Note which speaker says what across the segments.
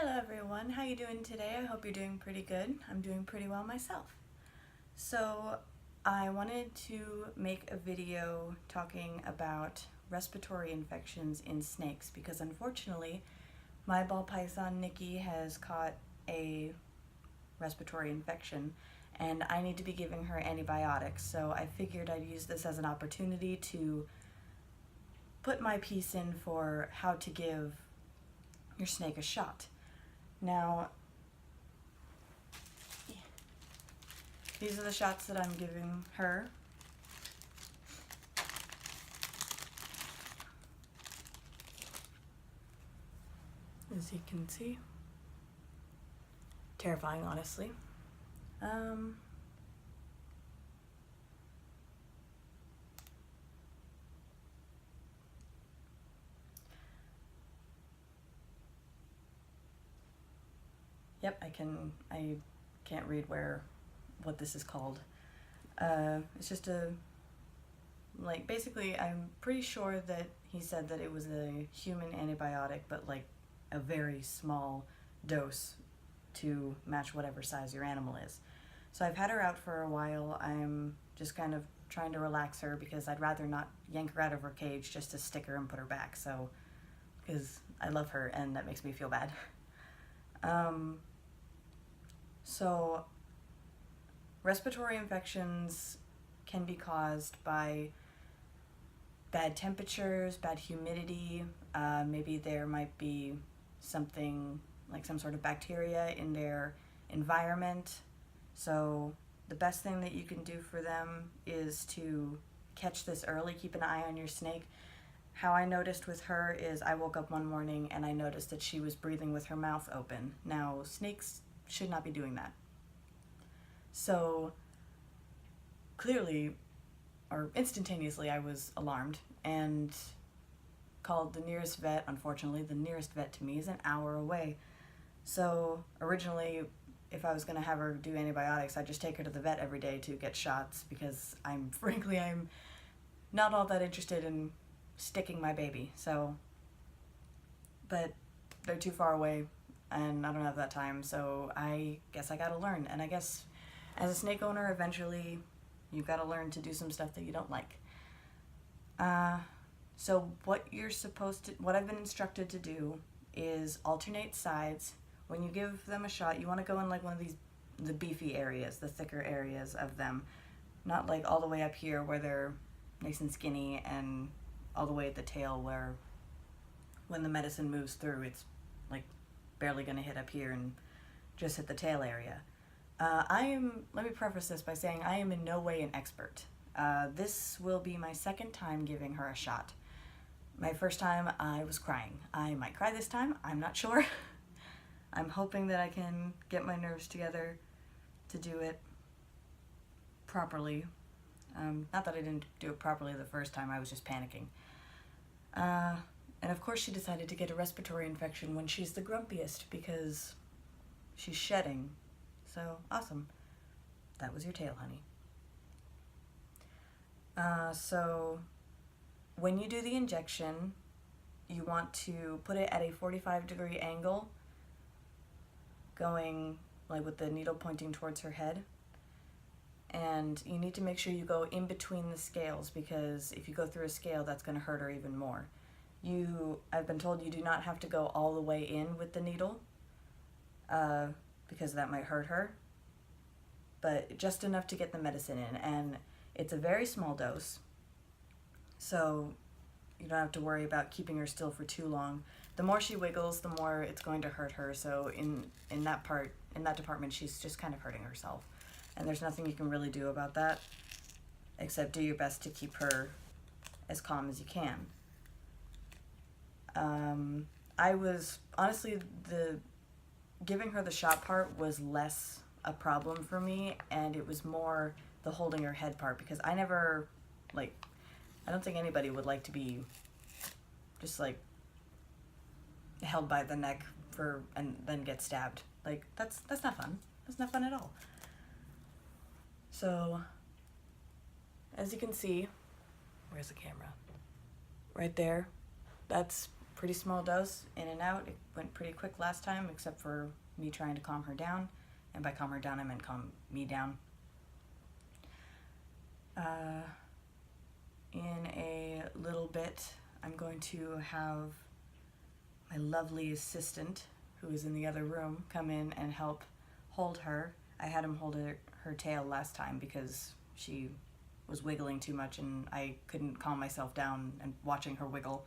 Speaker 1: Hello everyone, how you doing today? I hope you're doing pretty good. I'm doing pretty well myself. So I wanted to make a video talking about respiratory infections in snakes because unfortunately my ball python Nikki has caught a respiratory infection and I need to be giving her antibiotics, so I figured I'd use this as an opportunity to put my piece in for how to give your snake a shot. Now, these are the shots that I'm giving her. As you can see, terrifying, honestly. Yep, I can't read what this is called. It's just basically I'm pretty sure that he said that it was a human antibiotic, but like a very small dose to match whatever size your animal is. So I've had her out for a while. I'm just kind of trying to relax her because I'd rather not yank her out of her cage just to stick her and put her back, so, because I love her and that makes me feel bad. So respiratory infections can be caused by bad temperatures, bad humidity, maybe there might be something like some sort of bacteria in their environment. So the best thing that you can do for them is to catch this early, keep an eye on your snake. How I noticed with her is I woke up one morning and I noticed that she was breathing with her mouth open. Now, snakes should not be doing that. So clearly, or instantaneously, I was alarmed and called the nearest vet. Unfortunately, the nearest vet to me is an hour away. So originally, if I was going to have her do antibiotics, I'd just take her to the vet every day to get shots because I'm not all that interested in sticking my baby. So, but they're too far away and I don't have that time, so I guess I gotta learn. And I guess as a snake owner, eventually you've got to learn to do some stuff that you don't like. So what I've been instructed to do is alternate sides. When you give them a shot, you want to go in like one of the beefy areas, the thicker areas of them, not like all the way up here where they're nice and skinny, and all the way at the tail where when the medicine moves through, it's like barely going to hit up here and just hit the tail area. Let me preface this by saying I am in no way an expert. This will be my second time giving her a shot. My first time I was crying. I might cry this time, I'm not sure. I'm hoping that I can get my nerves together to do it properly. Not that I didn't do it properly the first time, I was just panicking. And of course she decided to get a respiratory infection when she's the grumpiest because she's shedding. So, awesome. That was your tail, honey. So, when you do the injection, you want to put it at a 45-degree angle, going like with the needle pointing towards her head. And you need to make sure you go in between the scales because if you go through a scale, that's going to hurt her even more. I've been told you do not have to go all the way in with the needle because that might hurt her, but just enough to get the medicine in. And it's a very small dose, so you don't have to worry about keeping her still for too long. The more she wiggles, the more it's going to hurt her. So in that department, she's just kind of hurting herself. And there's nothing you can really do about that except do your best to keep her as calm as you can. Honestly, giving her the shot part was less a problem for me, and it was more the holding her head part because I don't think anybody would like to be just like held by the neck and then get stabbed. Like, that's not fun. That's not fun at all. So, as you can see, where's the camera? Right there. That's pretty small dose, in and out. It went pretty quick last time, except for me trying to calm her down. And by calm her down, I meant calm me down. In a little bit, I'm going to have my lovely assistant, who is in the other room, come in and help hold her. I had him hold her tail last time because she was wiggling too much and I couldn't calm myself down and watching her wiggle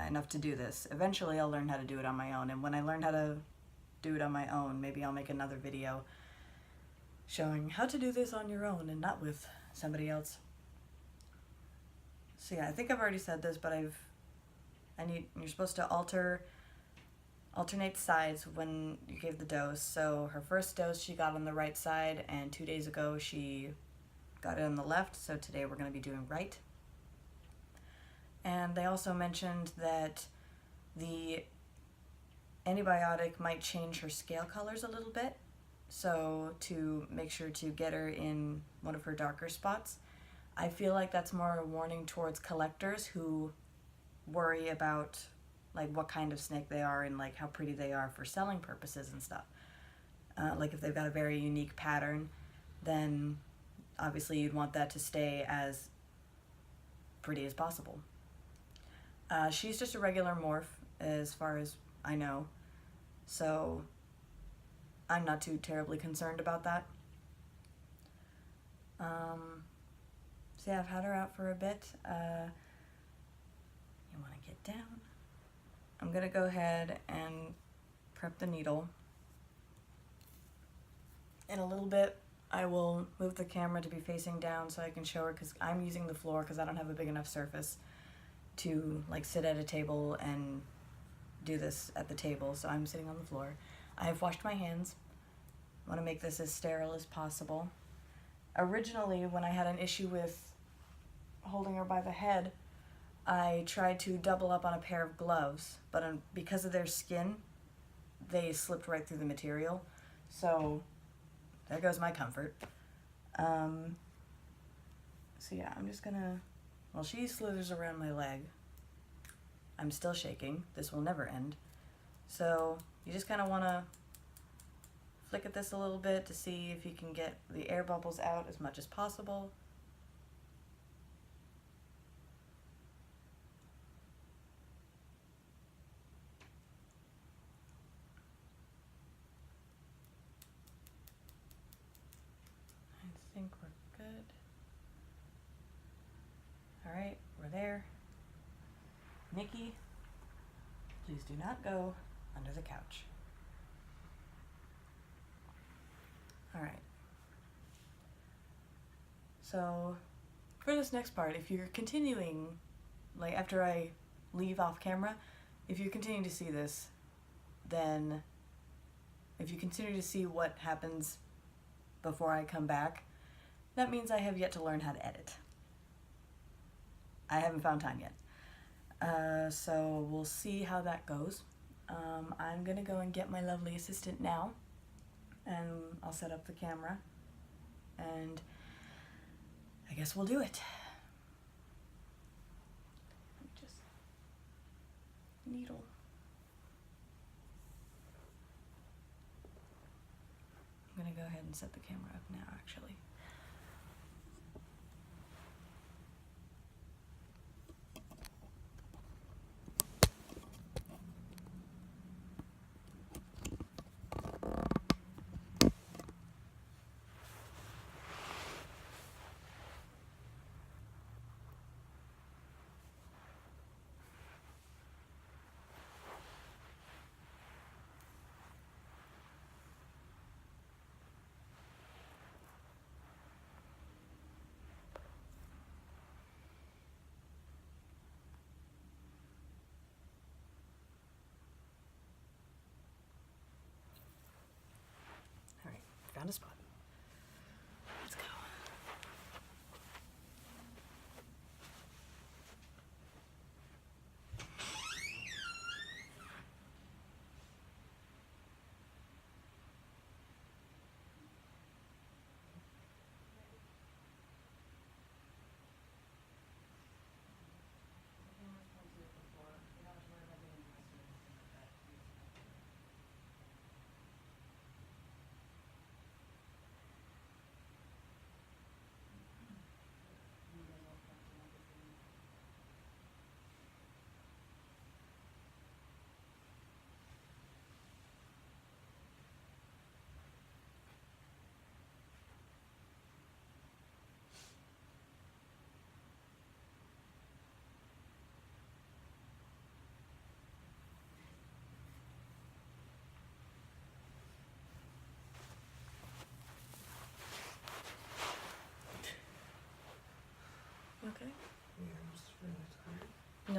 Speaker 1: enough to do this. Eventually I'll learn how to do it on my own, and when I learn how to do it on my own, maybe I'll make another video showing how to do this on your own and not with somebody else. So yeah, I think I've already said this, but you're supposed to alternate sides when you gave the dose. So her first dose she got on the right side, and 2 days ago she got it on the left, so today we're going to be doing right. And they also mentioned that the antibiotic might change her scale colors a little bit, so to make sure to get her in one of her darker spots. I feel like that's more a warning towards collectors who worry about like what kind of snake they are and like how pretty they are for selling purposes and stuff. Like if they've got a very unique pattern, then obviously you'd want that to stay as pretty as possible. She's just a regular morph as far as I know, so I'm not too terribly concerned about that. So yeah, I've had her out for a bit. You want to get down? I'm gonna go ahead and prep the needle. In a little bit, I will move the camera to be facing down so I can show her, because I'm using the floor because I don't have a big enough surface to like sit at a table and do this at the table, so I'm sitting on the floor. I have washed my hands. I want to make this as sterile as possible. Originally, when I had an issue with holding her by the head, I tried to double up on a pair of gloves, but because of their skin, they slipped right through the material. So there goes my comfort. So yeah, I'm just gonna, while she slithers around my leg, I'm still shaking. This will never end. So you just kind of want to flick at this a little bit to see if you can get the air bubbles out as much as possible. I think we're good. All right, we're there. Nikki, please do not go under the couch. All right. So for this next part, if you're continuing, like after I leave off camera, if you're continuing to see this, then if you continue to see what happens before I come back, that means I have yet to learn how to edit. I haven't found time yet. So we'll see how that goes. I'm gonna go and get my lovely assistant now, and I'll set up the camera, and I guess we'll do it. Just needle. I'm gonna go ahead and set the camera up now, actually.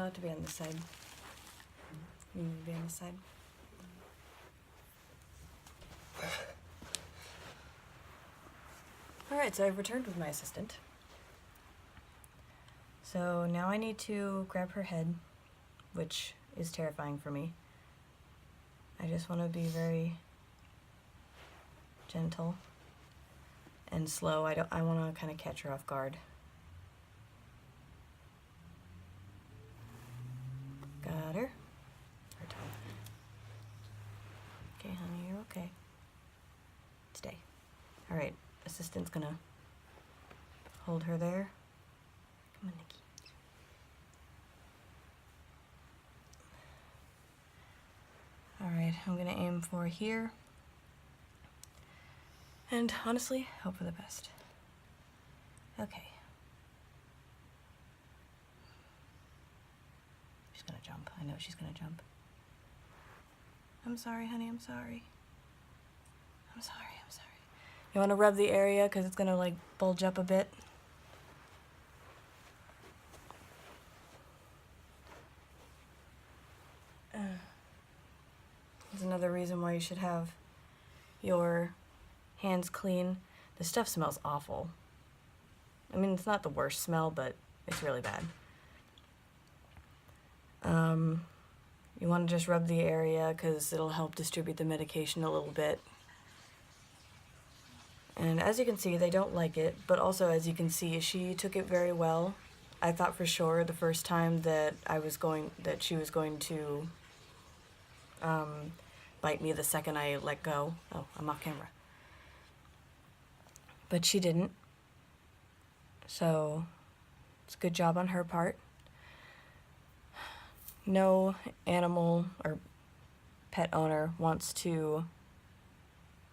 Speaker 1: You'll have to be on this side. You need to be on this side. Alright, so I've returned with my assistant. So now I need to grab her head, which is terrifying for me. I just want to be very gentle and slow. I want to kind of catch her off guard. Got her. Her tongue. Okay, honey, you're okay. Stay. Alright, assistant's gonna hold her there. Come on, Nikki. Alright, I'm gonna aim for here. And honestly, hope for the best. Okay. She's gonna jump. I know she's gonna jump. I'm sorry, honey, I'm sorry. I'm sorry, I'm sorry. You wanna rub the area because it's gonna like bulge up a bit? There's another reason why you should have your hands clean. This stuff smells awful. I mean, it's not the worst smell, but it's really bad. You want to just rub the area because it'll help distribute the medication a little bit. And as you can see, they don't like it, but also as you can see, she took it very well. I thought for sure the first time that she was going to bite me the second I let go. Oh, I'm off camera. But she didn't. So it's a good job on her part. No animal or pet owner wants to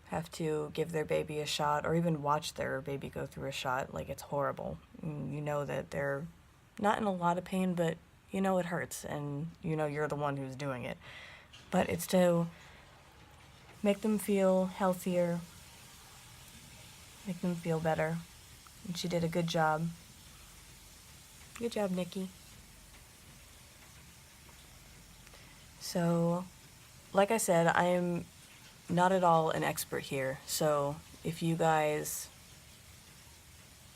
Speaker 1: have to give their baby a shot or even watch their baby go through a shot. Like, it's horrible. You know that they're not in a lot of pain, but you know it hurts, and you know you're the one who's doing it. But it's to make them feel healthier, make them feel better. And she did a good job. Good job, Nikki. So, like I said, I am not at all an expert here. So if you guys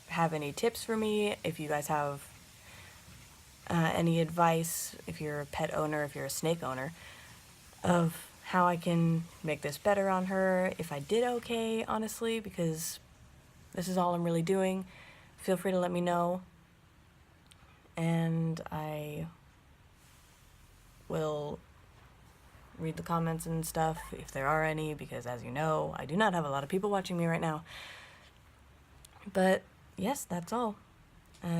Speaker 1: have any tips for me, if you guys have any advice, if you're a pet owner, if you're a snake owner, of how I can make this better on her, if I did okay, honestly, because this is all I'm really doing, feel free to let me know, and I will read the comments and stuff if there are any, because as you know, I do not have a lot of people watching me right now. But yes, that's all.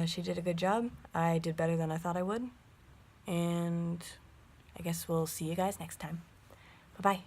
Speaker 1: She did a good job. I did better than I thought I would, and I guess we'll see you guys next time. Bye-bye.